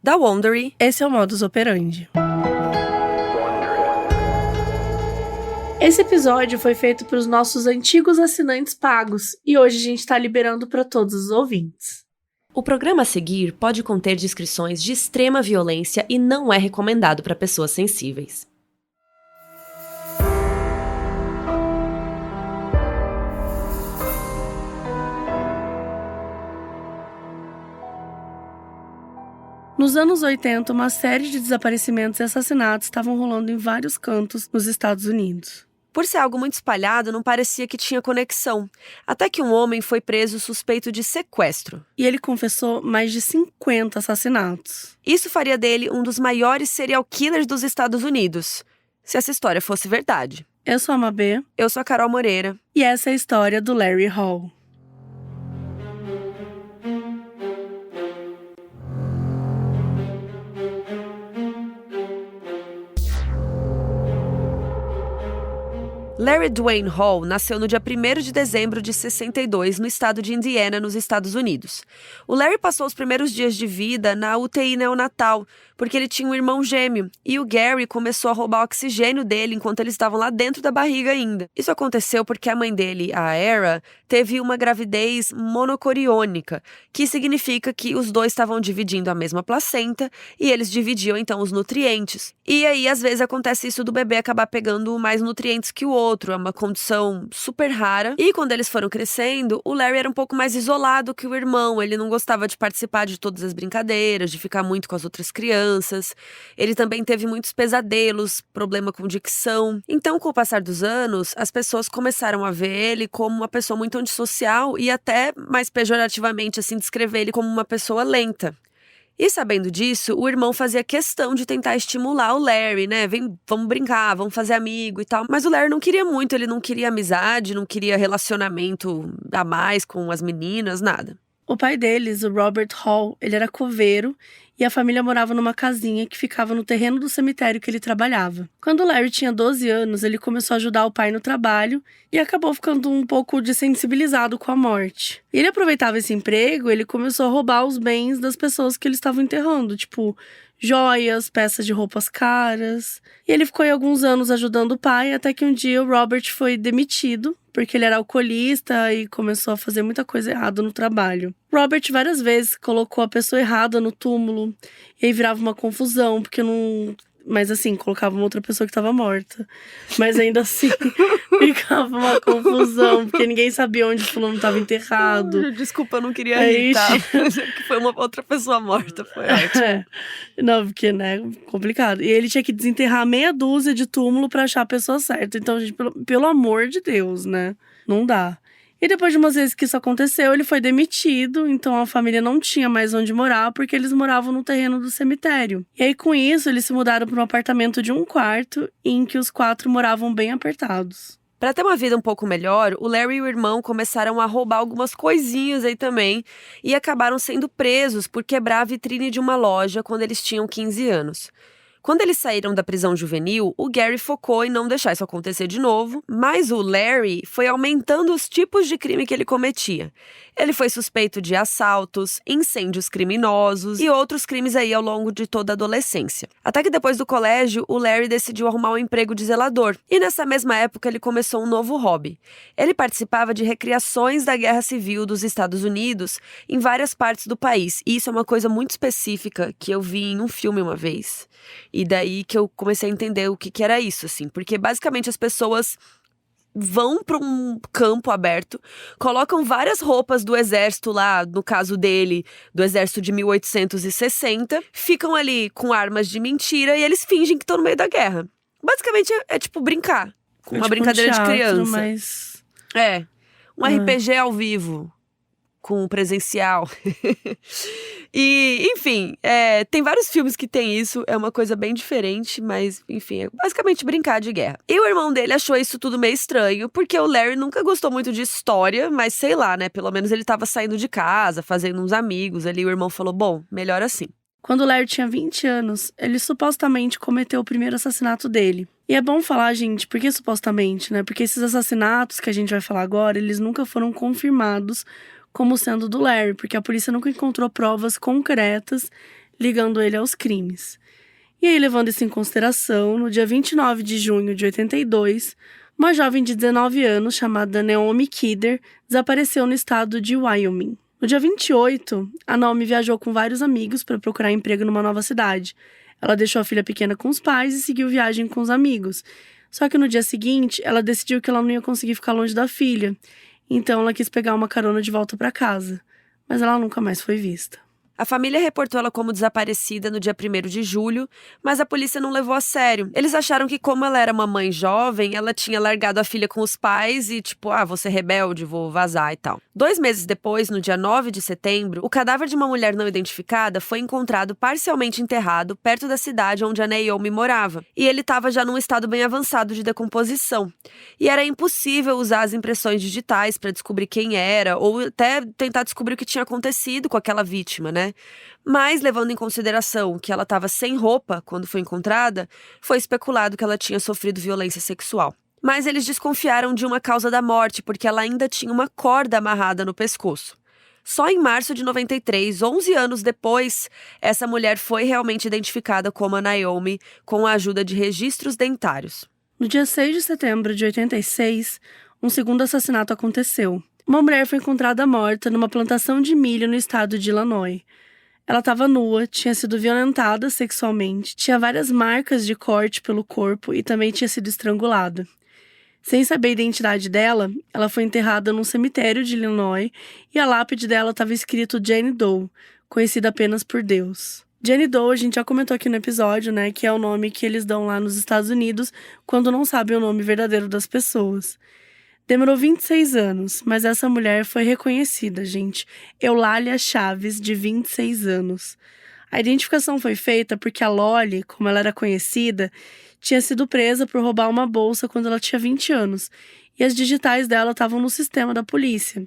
Da Wondery, esse é o Modus Operandi. Esse episódio foi feito para os nossos antigos assinantes pagos e hoje a gente está liberando para todos os ouvintes. O programa a seguir pode conter descrições de extrema violência e não é recomendado para pessoas sensíveis. Nos anos 80, uma série de desaparecimentos e assassinatos estavam rolando em vários cantos nos Estados Unidos. Por ser algo muito espalhado, não parecia que tinha conexão. Até que um homem foi preso suspeito de sequestro. E ele confessou mais de 50 assassinatos. Isso faria dele um dos maiores serial killers dos Estados Unidos, se essa história fosse verdade. Eu sou a Mabê. Eu sou a Carol Moreira. E essa é a história do Larry Hall. Larry Dwayne Hall nasceu no dia 1º de dezembro de 62, no estado de Indiana, nos Estados Unidos. O Larry passou os primeiros dias de vida na UTI neonatal, porque ele tinha um irmão gêmeo, e o Gary começou a roubar o oxigênio dele enquanto eles estavam lá dentro da barriga ainda. Isso aconteceu porque a mãe dele, a Era, teve uma gravidez monocoriônica, que significa que os dois estavam dividindo a mesma placenta, e eles dividiam então os nutrientes. E aí, às vezes, acontece isso do bebê acabar pegando mais nutrientes que o outro, é uma condição super rara. E quando eles foram crescendo, o Larry era um pouco mais isolado que o irmão, ele não gostava de participar de todas as brincadeiras, de ficar muito com as outras crianças. Ele também teve muitos pesadelos, problema com dicção. Então, com o passar dos anos, as pessoas começaram a ver ele como uma pessoa muito antissocial e até mais pejorativamente, assim, descrever ele como uma pessoa lenta. E sabendo disso, o irmão fazia questão de tentar estimular o Larry, né? Vamos brincar, vamos fazer amigo e tal. Mas o Larry não queria muito, ele não queria amizade, não queria relacionamento a mais com as meninas, nada. O pai deles, o Robert Hall, ele era coveiro e a família morava numa casinha que ficava no terreno do cemitério que ele trabalhava. Quando o Larry tinha 12 anos, ele começou a ajudar o pai no trabalho e acabou ficando um pouco desensibilizado com a morte. E ele aproveitava esse emprego, ele começou a roubar os bens das pessoas que eles estavam enterrando, tipo joias, peças de roupas caras. E ele ficou aí alguns anos ajudando o pai, até que um dia o Robert foi demitido, porque ele era alcoolista e começou a fazer muita coisa errada no trabalho. Robert várias vezes colocou a pessoa errada no túmulo, e aí virava uma confusão, porque não... Mas assim, colocava uma outra pessoa que estava morta. Mas ainda assim, ficava uma confusão, porque ninguém sabia onde o fulano estava enterrado. Desculpa, eu não queria rir, tá? Que foi uma outra pessoa morta, foi ótimo. Não, porque, né, complicado. E ele tinha que desenterrar meia dúzia de túmulo pra achar a pessoa certa. Então, gente, pelo amor de Deus, né? Não dá. E depois de umas vezes que isso aconteceu, ele foi demitido, então a família não tinha mais onde morar, porque eles moravam no terreno do cemitério. E aí, com isso, eles se mudaram para um apartamento de 1 quarto, em que os 4 moravam bem apertados. Para ter uma vida um pouco melhor, o Larry e o irmão começaram a roubar algumas coisinhas aí também, e acabaram sendo presos por quebrar a vitrine de uma loja quando eles tinham 15 anos. Quando eles saíram da prisão juvenil, o Gary focou em não deixar isso acontecer de novo, mas o Larry foi aumentando os tipos de crime que ele cometia. Ele foi suspeito de assaltos, incêndios criminosos e outros crimes aí ao longo de toda a adolescência. Até que depois do colégio, o Larry decidiu arrumar um emprego de zelador. E nessa mesma época ele começou um novo hobby. Ele participava de recriações da Guerra Civil dos Estados Unidos em várias partes do país. E isso é uma coisa muito específica que eu vi em um filme uma vez. E daí que eu comecei a entender o que era isso, assim. Porque basicamente as pessoas vão para um campo aberto, colocam várias roupas do exército lá, no caso dele, do exército de 1860, ficam ali com armas de mentira e eles fingem que estão no meio da guerra. Basicamente é tipo brincar, com uma brincadeira teatro, de criança. Mas... um RPG ao vivo, com presencial. E, enfim, tem vários filmes que tem isso, é uma coisa bem diferente, mas, enfim, é basicamente brincar de guerra. E o irmão dele achou isso tudo meio estranho, porque o Larry nunca gostou muito de história, mas sei lá, né, pelo menos ele tava saindo de casa, fazendo uns amigos ali, o irmão falou, bom, melhor assim. Quando o Larry tinha 20 anos, ele supostamente cometeu o primeiro assassinato dele. E é bom falar, gente, por que supostamente, né? Porque esses assassinatos que a gente vai falar agora, eles nunca foram confirmados como sendo do Larry, porque a polícia nunca encontrou provas concretas ligando ele aos crimes. E aí, levando isso em consideração, no dia 29 de junho de 82, uma jovem de 19 anos chamada Naomi Kidder desapareceu no estado de Wyoming. No dia 28, a Naomi viajou com vários amigos para procurar emprego numa nova cidade. Ela deixou a filha pequena com os pais e seguiu viagem com os amigos. Só que no dia seguinte, ela decidiu que ela não ia conseguir ficar longe da filha. Então, ela quis pegar uma carona de volta para casa. Mas ela nunca mais foi vista. A família reportou ela como desaparecida no dia 1º de julho, mas a polícia não levou a sério. Eles acharam que, como ela era uma mãe jovem, ela tinha largado a filha com os pais e, vou ser rebelde, vou vazar e tal. 2 meses depois, no dia 9 de setembro, o cadáver de uma mulher não identificada foi encontrado parcialmente enterrado perto da cidade onde a Naomi morava. E ele estava já num estado bem avançado de decomposição. E era impossível usar as impressões digitais para descobrir quem era, ou até tentar descobrir o que tinha acontecido com aquela vítima, né? Mas, levando em consideração que ela estava sem roupa quando foi encontrada, foi especulado que ela tinha sofrido violência sexual. Mas eles desconfiaram de uma causa da morte porque ela ainda tinha uma corda amarrada no pescoço. Só em março de 93, 11 anos depois, essa mulher foi realmente identificada como a Naomi com a ajuda de registros dentários. No dia 6 de setembro de 86, um segundo assassinato aconteceu. Uma mulher foi encontrada morta numa plantação de milho no estado de Illinois. Ela estava nua, tinha sido violentada sexualmente, tinha várias marcas de corte pelo corpo e também tinha sido estrangulada. Sem saber a identidade dela, ela foi enterrada num cemitério de Illinois e a lápide dela estava escrito Jane Doe, conhecida apenas por Deus. Jane Doe, a gente já comentou aqui no episódio, né, que é o nome que eles dão lá nos Estados Unidos quando não sabem o nome verdadeiro das pessoas. Demorou 26 anos, mas essa mulher foi reconhecida, gente. Eulália Chaves, de 26 anos. A identificação foi feita porque a Loli, como ela era conhecida, tinha sido presa por roubar uma bolsa quando ela tinha 20 anos. E as digitais dela estavam no sistema da polícia.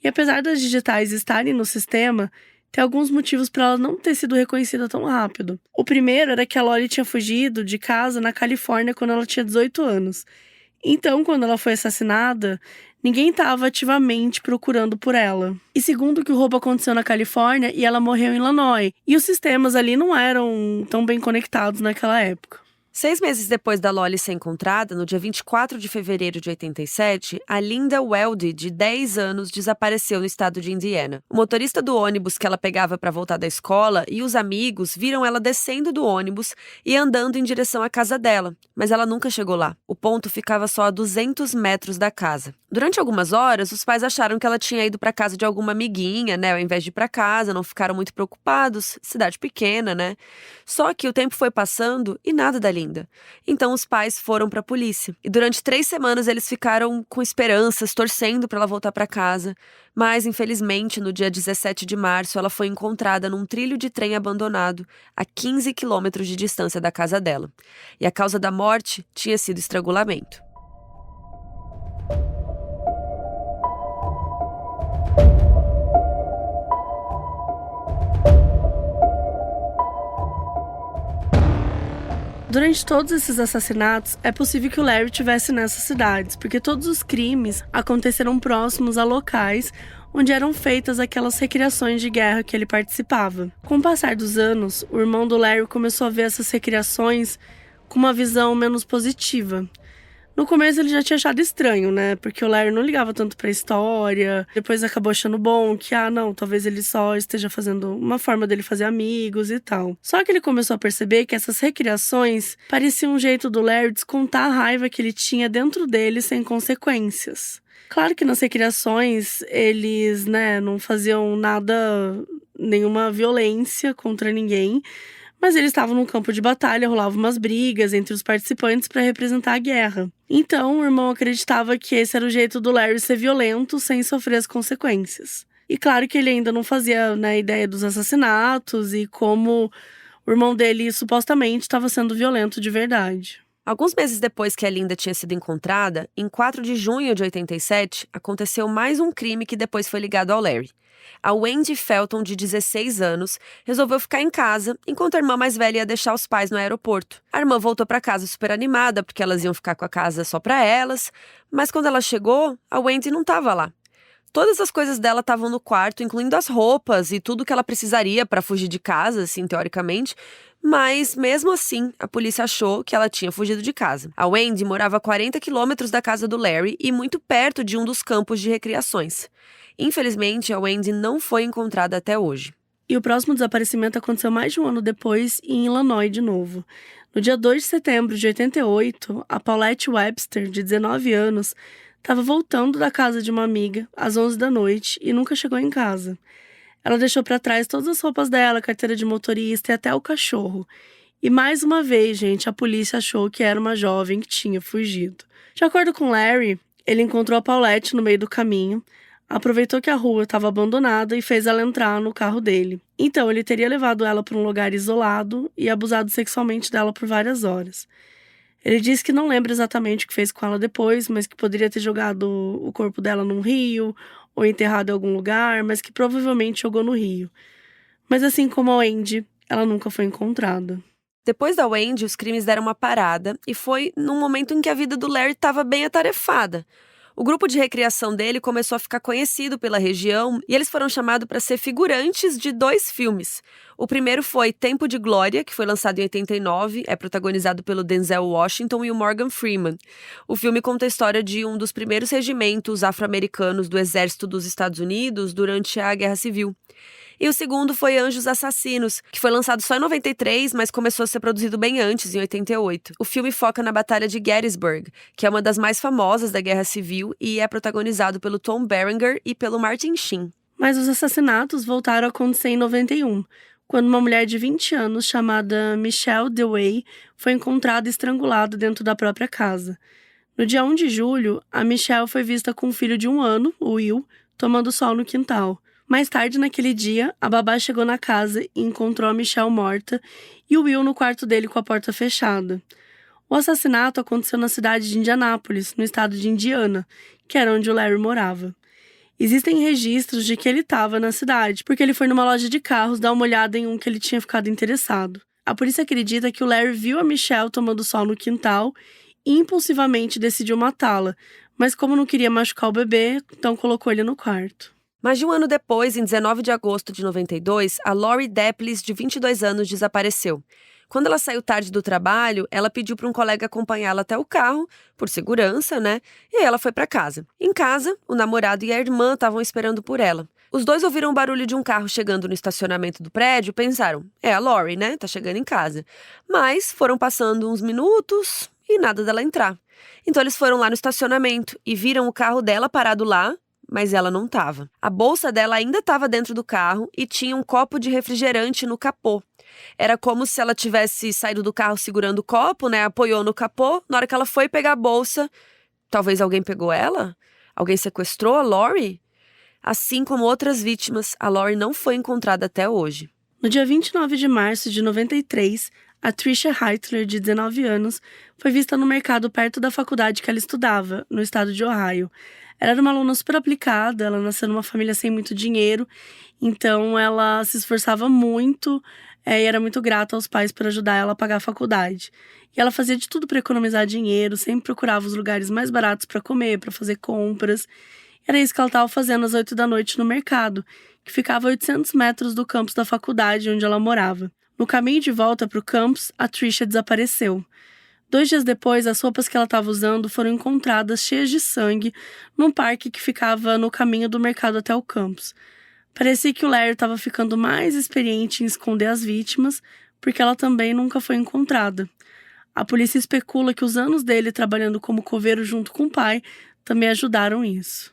E apesar das digitais estarem no sistema, tem alguns motivos para ela não ter sido reconhecida tão rápido. O primeiro era que a Loli tinha fugido de casa na Califórnia quando ela tinha 18 anos. Então, quando ela foi assassinada, ninguém estava ativamente procurando por ela. E segundo, que o roubo aconteceu na Califórnia e ela morreu em Illinois. E os sistemas ali não eram tão bem conectados naquela época. 6 meses depois da Loli ser encontrada, no dia 24 de fevereiro de 87, a Linda Weldy, de 10 anos, desapareceu no estado de Indiana. O motorista do ônibus que ela pegava para voltar da escola e os amigos viram ela descendo do ônibus e andando em direção à casa dela, mas ela nunca chegou lá. O ponto ficava só a 200 metros da casa. Durante algumas horas, os pais acharam que ela tinha ido para casa de alguma amiguinha, né, ao invés de ir para casa, não ficaram muito preocupados, cidade pequena, né? Só que o tempo foi passando e nada da Linda. Então os pais foram para a polícia. E durante 3 semanas eles ficaram com esperanças, torcendo para ela voltar para casa. Mas, infelizmente, no dia 17 de março, ela foi encontrada num trilho de trem abandonado, a 15 quilômetros de distância da casa dela. E a causa da morte tinha sido estrangulamento. Durante todos esses assassinatos, é possível que o Larry estivesse nessas cidades, porque todos os crimes aconteceram próximos a locais onde eram feitas aquelas recriações de guerra que ele participava. Com o passar dos anos, o irmão do Larry começou a ver essas recriações com uma visão menos positiva. No começo ele já tinha achado estranho, né? Porque o Larry não ligava tanto pra história. Depois acabou achando bom que, não, talvez ele só esteja fazendo uma forma dele fazer amigos e tal. Só que ele começou a perceber que essas recriações pareciam um jeito do Larry descontar a raiva que ele tinha dentro dele sem consequências. Claro que nas recriações eles, né, não faziam nada, nenhuma violência contra ninguém. Mas eles estavam num campo de batalha, rolavam umas brigas entre os participantes para representar a guerra. Então, o irmão acreditava que esse era o jeito do Larry ser violento sem sofrer as consequências. E claro que ele ainda não fazia, né, ideia dos assassinatos e como o irmão dele supostamente estava sendo violento de verdade. Alguns meses depois que a Linda tinha sido encontrada, em 4 de junho de 87, aconteceu mais um crime que depois foi ligado ao Larry. A Wendy Felton, de 16 anos, resolveu ficar em casa enquanto a irmã mais velha ia deixar os pais no aeroporto. A irmã voltou para casa super animada porque elas iam ficar com a casa só para elas, mas quando ela chegou, a Wendy não estava lá. Todas as coisas dela estavam no quarto, incluindo as roupas e tudo que ela precisaria para fugir de casa, assim, teoricamente. Mas, mesmo assim, a polícia achou que ela tinha fugido de casa. A Wendy morava a 40 quilômetros da casa do Larry e muito perto de um dos campos de recriações. Infelizmente, a Wendy não foi encontrada até hoje. E o próximo desaparecimento aconteceu mais de um ano depois, em Illinois de novo. No dia 2 de setembro de 88, a Paulette Webster, de 19 anos, estava voltando da casa de uma amiga às 11 da noite e nunca chegou em casa. Ela deixou para trás todas as roupas dela, carteira de motorista e até o cachorro. E mais uma vez, gente, a polícia achou que era uma jovem que tinha fugido. De acordo com Larry, ele encontrou a Paulette no meio do caminho, aproveitou que a rua estava abandonada e fez ela entrar no carro dele. Então, ele teria levado ela para um lugar isolado e abusado sexualmente dela por várias horas. Ele disse que não lembra exatamente o que fez com ela depois, mas que poderia ter jogado o corpo dela num rio ou enterrado em algum lugar, mas que provavelmente jogou no rio. Mas assim como a Wendy, ela nunca foi encontrada. Depois da Wendy, os crimes deram uma parada e foi num momento em que a vida do Larry estava bem atarefada. O grupo de recriação dele começou a ficar conhecido pela região e eles foram chamados para ser figurantes de 2 filmes. O primeiro foi Tempo de Glória, que foi lançado em 89, é protagonizado pelo Denzel Washington e o Morgan Freeman. O filme conta a história de um dos primeiros regimentos afro-americanos do Exército dos Estados Unidos durante a Guerra Civil. E o segundo foi Anjos Assassinos, que foi lançado só em 93, mas começou a ser produzido bem antes, em 88. O filme foca na Batalha de Gettysburg, que é uma das mais famosas da Guerra Civil e é protagonizado pelo Tom Berenger e pelo Martin Sheen. Mas os assassinatos voltaram a acontecer em 91, quando uma mulher de 20 anos chamada Michelle DeWay foi encontrada estrangulada dentro da própria casa. No dia 1 de julho, a Michelle foi vista com um filho de 1 ano, o Will, tomando sol no quintal. Mais tarde naquele dia, a babá chegou na casa e encontrou a Michelle morta e o Will no quarto dele com a porta fechada. O assassinato aconteceu na cidade de Indianápolis, no estado de Indiana, que era onde o Larry morava. Existem registros de que ele estava na cidade, porque ele foi numa loja de carros dar uma olhada em um que ele tinha ficado interessado. A polícia acredita que o Larry viu a Michelle tomando sol no quintal e impulsivamente decidiu matá-la, mas como não queria machucar o bebê, então colocou ele no quarto. Mais de um ano depois, em 19 de agosto de 92, a Lori Deplis, de 22 anos, desapareceu. Quando ela saiu tarde do trabalho, ela pediu para um colega acompanhá-la até o carro, por segurança, né? E aí ela foi para casa. Em casa, o namorado e a irmã estavam esperando por ela. Os dois ouviram o barulho de um carro chegando no estacionamento do prédio e pensaram, é a Lori, né? Tá chegando em casa. Mas foram passando uns minutos e nada dela entrar. Então eles foram lá no estacionamento e viram o carro dela parado lá, mas ela não estava. A bolsa dela ainda estava dentro do carro e tinha um copo de refrigerante no capô. Era como se ela tivesse saído do carro segurando o copo, né? Apoiou no capô. Na hora que ela foi pegar a bolsa, talvez alguém pegou ela? Alguém sequestrou a Lori? Assim como outras vítimas, a Lori não foi encontrada até hoje. No dia 29 de março de 93, a Tricia Heitler, de 19 anos, foi vista no mercado perto da faculdade que ela estudava, no estado de Ohio. Ela era uma aluna super aplicada, ela nasceu numa família sem muito dinheiro, então ela se esforçava muito e era muito grata aos pais por ajudar ela a pagar a faculdade. E ela fazia de tudo para economizar dinheiro, sempre procurava os lugares mais baratos para comer, para fazer compras. Era isso que ela estava fazendo às 8 da noite no mercado, que ficava a 800 metros do campus da faculdade onde ela morava. No caminho de volta para o campus, a Tricia desapareceu. 2 dias depois, as roupas que ela estava usando foram encontradas cheias de sangue num parque que ficava no caminho do mercado até o campus. Parecia que o Larry estava ficando mais experiente em esconder as vítimas, porque ela também nunca foi encontrada. A polícia especula que os anos dele trabalhando como coveiro junto com o pai também ajudaram isso.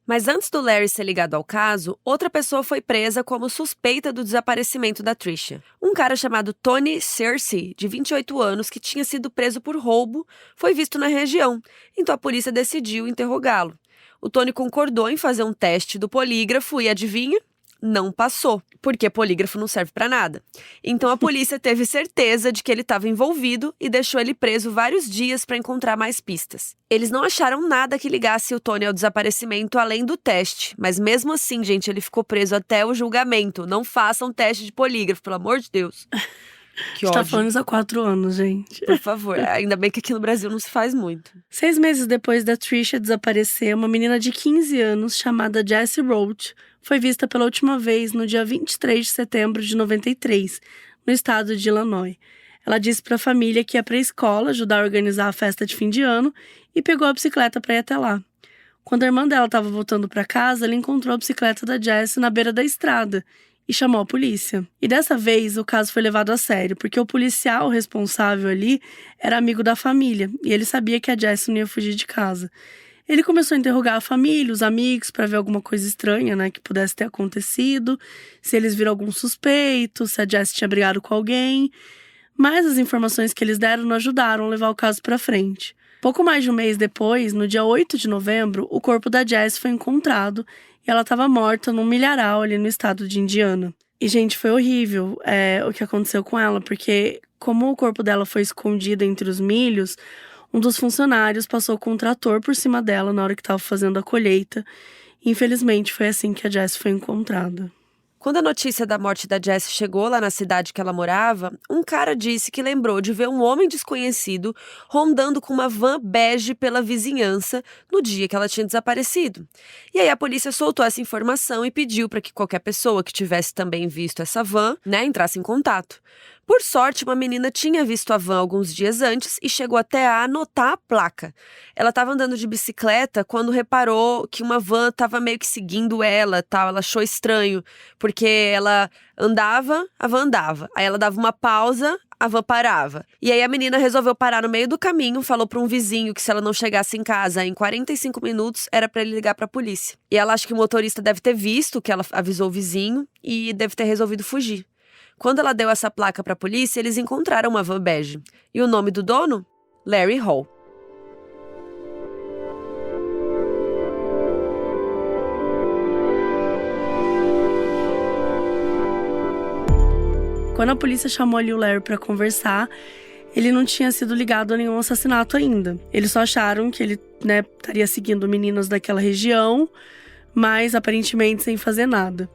Mas antes do Larry ser ligado ao caso, outra pessoa foi presa como suspeita do desaparecimento da Tricia. Um cara chamado Tony Searcy, de 28 anos, que tinha sido preso por roubo, foi visto na região, então a polícia decidiu interrogá-lo. O Tony concordou em fazer um teste do polígrafo e adivinha? Não passou, porque polígrafo não serve pra nada. Então a polícia teve certeza de que ele estava envolvido e deixou ele preso vários dias para encontrar mais pistas. Eles não acharam nada que ligasse o Tony ao desaparecimento além do teste, mas mesmo assim, gente, ele ficou preso até o julgamento. Não façam teste de polígrafo, pelo amor de Deus. Que A gente tá ódio. falando isso há 4 anos, gente. Por favor. Ainda bem que aqui no Brasil não se faz muito. 6 meses depois da Trisha desaparecer, uma menina de 15 anos chamada Jessie Roach foi vista pela última vez no dia 23 de setembro de 93, no estado de Illinois. Ela disse para a família que ia para a escola ajudar a organizar a festa de fim de ano e pegou a bicicleta para ir até lá. Quando a irmã dela estava voltando para casa, ela encontrou a bicicleta da Jessie na beira da estrada e chamou a polícia. E dessa vez, o caso foi levado a sério, porque o policial responsável ali era amigo da família e ele sabia que a Jessie não ia fugir de casa. Ele começou a interrogar a família, os amigos, para ver alguma coisa estranha, né, que pudesse ter acontecido, se eles viram algum suspeito, se a Jessie tinha brigado com alguém. Mas as informações que eles deram não ajudaram a levar o caso para frente. Pouco mais de um mês depois, no dia 8 de novembro, o corpo da Jessie foi encontrado e ela estava morta num milharal ali no estado de Indiana. E, gente, foi horrível o que aconteceu com ela, porque como o corpo dela foi escondido entre os milhos, um dos funcionários passou com um trator por cima dela na hora que estava fazendo a colheita. E, infelizmente, foi assim que a Jessie foi encontrada. Quando a notícia da morte da Jessie chegou lá na cidade que ela morava, um cara disse que lembrou de ver um homem desconhecido rondando com uma van bege pela vizinhança no dia que ela tinha desaparecido. E aí a polícia soltou essa informação e pediu para que qualquer pessoa que tivesse também visto essa van, entrasse em contato. Por sorte, uma menina tinha visto a van alguns dias antes e chegou até a anotar a placa. Ela estava andando de bicicleta quando reparou que uma van estava meio que seguindo ela, tal. Ela achou estranho, porque ela andava, a van andava. Aí ela dava uma pausa, a van parava. E aí a menina resolveu parar no meio do caminho, falou para um vizinho que se ela não chegasse em casa em 45 minutos, era para ele ligar para a polícia. E ela acha que o motorista deve ter visto que ela avisou o vizinho e deve ter resolvido fugir. Quando ela deu essa placa para a polícia, eles encontraram uma van bege. E o nome do dono? Larry Hall. Quando a polícia chamou ali o Larry para conversar, ele não tinha sido ligado a nenhum assassinato ainda. Eles só acharam que ele, estaria seguindo meninas daquela região, mas aparentemente sem fazer nada.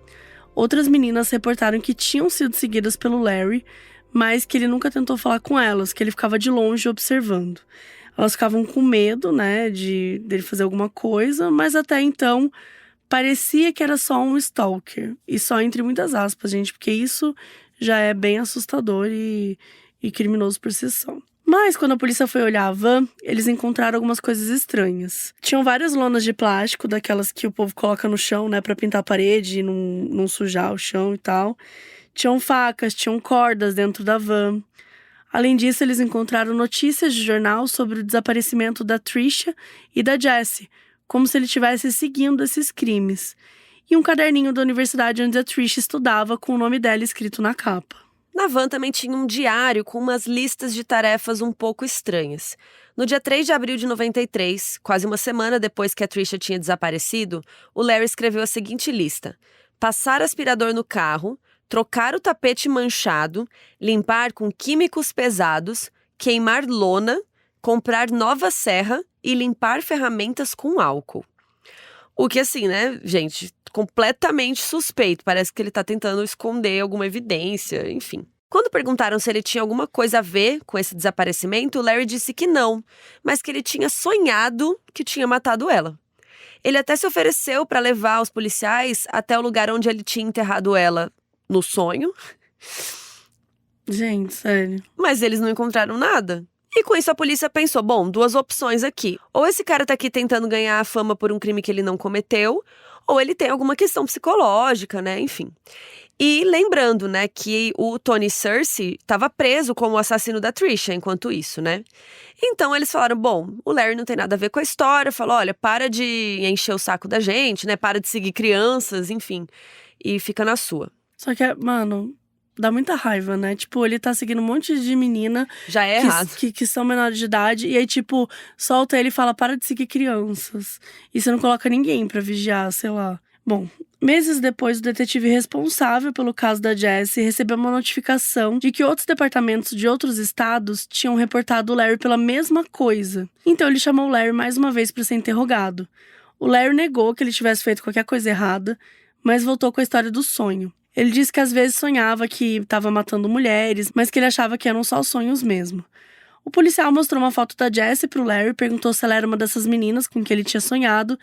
Outras meninas reportaram que tinham sido seguidas pelo Larry, mas que ele nunca tentou falar com elas, que ele ficava de longe observando. Elas ficavam com medo, dele fazer alguma coisa, mas até então parecia que era só um stalker. E só entre muitas aspas, gente, porque isso já é bem assustador e criminoso por si só. Mas quando a polícia foi olhar a van, eles encontraram algumas coisas estranhas. Tinham várias lonas de plástico, daquelas que o povo coloca no chão, pra pintar a parede e não sujar o chão e tal. Tinham facas, tinham cordas dentro da van. Além disso, eles encontraram notícias de jornal sobre o desaparecimento da Trisha e da Jessie, como se ele estivesse seguindo esses crimes. E um caderninho da universidade onde a Trisha estudava com o nome dela escrito na capa. Na van também tinha um diário com umas listas de tarefas um pouco estranhas. No dia 3 de abril de 93, quase uma semana depois que a Trisha tinha desaparecido, o Larry escreveu a seguinte lista: passar aspirador no carro, trocar o tapete manchado, limpar com químicos pesados, queimar lona, comprar nova serra e limpar ferramentas com álcool. O que assim, gente, completamente suspeito. Parece que ele tá tentando esconder alguma evidência, enfim. Quando perguntaram se ele tinha alguma coisa a ver com esse desaparecimento, o Larry disse que não, mas que ele tinha sonhado que tinha matado ela. Ele até se ofereceu para levar os policiais até o lugar onde ele tinha enterrado ela no sonho. Gente, sério. Mas eles não encontraram nada. E com isso a polícia pensou, bom, 2 opções aqui. Ou esse cara tá aqui tentando ganhar a fama por um crime que ele não cometeu, ou ele tem alguma questão psicológica, enfim. E lembrando, que o Tony Searcy estava preso como o assassino da Trisha enquanto isso, Então eles falaram, bom, o Larry não tem nada a ver com a história, falou, olha, para de encher o saco da gente, para de seguir crianças, enfim, e fica na sua. Só que, mano, dá muita raiva, Tipo, ele tá seguindo um monte de menina já é errado. Que são menores de idade. E aí, tipo, solta ele e fala, para de seguir crianças. E você não coloca ninguém pra vigiar, sei lá. Bom, meses depois, o detetive responsável pelo caso da Jessie recebeu uma notificação de que outros departamentos de outros estados tinham reportado o Larry pela mesma coisa. Então ele chamou o Larry mais uma vez para ser interrogado. O Larry negou que ele tivesse feito qualquer coisa errada, mas voltou com a história do sonho. Ele disse que às vezes sonhava que estava matando mulheres, mas que ele achava que eram só sonhos mesmo. O policial mostrou uma foto da Jessie pro Larry e perguntou se ela era uma dessas meninas com que ele tinha sonhado,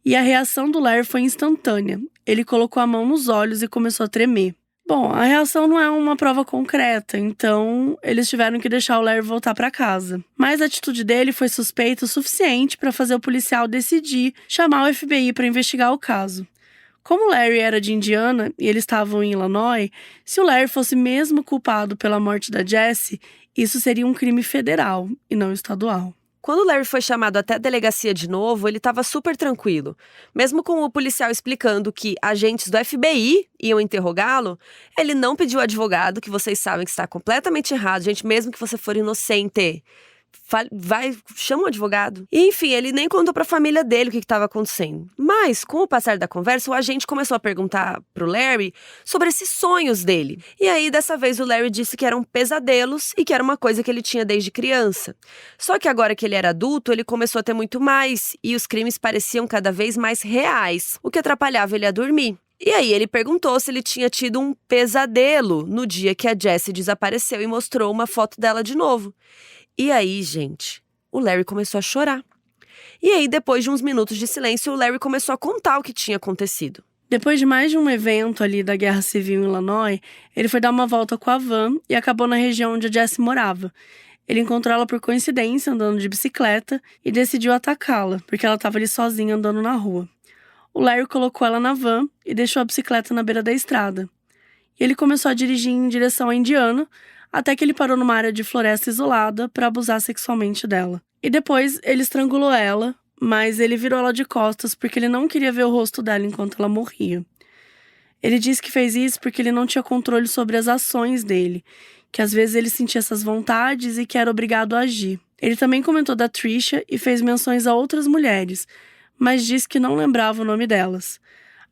e a reação do Larry foi instantânea. Ele colocou a mão nos olhos e começou a tremer. Bom, a reação não é uma prova concreta, então eles tiveram que deixar o Larry voltar para casa. Mas a atitude dele foi suspeita o suficiente para fazer o policial decidir chamar o FBI para investigar o caso. Como o Larry era de Indiana e eles estavam em Illinois, se o Larry fosse mesmo culpado pela morte da Jessie, isso seria um crime federal e não estadual. Quando o Larry foi chamado até a delegacia de novo, ele estava super tranquilo. Mesmo com o policial explicando que agentes do FBI iam interrogá-lo, ele não pediu advogado, que vocês sabem que está completamente errado, gente, mesmo que você for inocente. Chama um advogado. E, enfim, ele nem contou pra família dele o que estava acontecendo. Mas, com o passar da conversa, o agente começou a perguntar pro Larry sobre esses sonhos dele. E aí, dessa vez, o Larry disse que eram pesadelos e que era uma coisa que ele tinha desde criança. Só que agora que ele era adulto, ele começou a ter muito mais, e os crimes pareciam cada vez mais reais, o que atrapalhava ele a dormir. E aí ele perguntou se ele tinha tido um pesadelo no dia que a Jessie desapareceu e mostrou uma foto dela de novo. E aí, gente, o Larry começou a chorar. E aí, depois de uns minutos de silêncio, o Larry começou a contar o que tinha acontecido. Depois de mais de um evento ali da Guerra Civil em Illinois, ele foi dar uma volta com a van e acabou na região onde a Jessie morava. Ele encontrou ela por coincidência andando de bicicleta e decidiu atacá-la, porque ela estava ali sozinha andando na rua. O Larry colocou ela na van e deixou a bicicleta na beira da estrada. E ele começou a dirigir em direção a Indiana, até que ele parou numa área de floresta isolada para abusar sexualmente dela. E depois ele estrangulou ela, mas ele virou ela de costas porque ele não queria ver o rosto dela enquanto ela morria. Ele disse que fez isso porque ele não tinha controle sobre as ações dele, que às vezes ele sentia essas vontades e que era obrigado a agir. Ele também comentou da Trisha e fez menções a outras mulheres, mas disse que não lembrava o nome delas.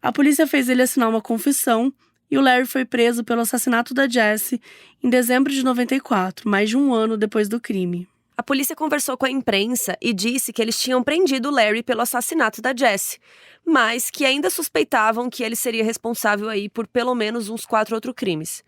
A polícia fez ele assinar uma confissão e o Larry foi preso pelo assassinato da Jessie em dezembro de 94, mais de um ano depois do crime. A polícia conversou com a imprensa e disse que eles tinham prendido o Larry pelo assassinato da Jessie, mas que ainda suspeitavam que ele seria responsável aí por pelo menos uns 4 outros crimes.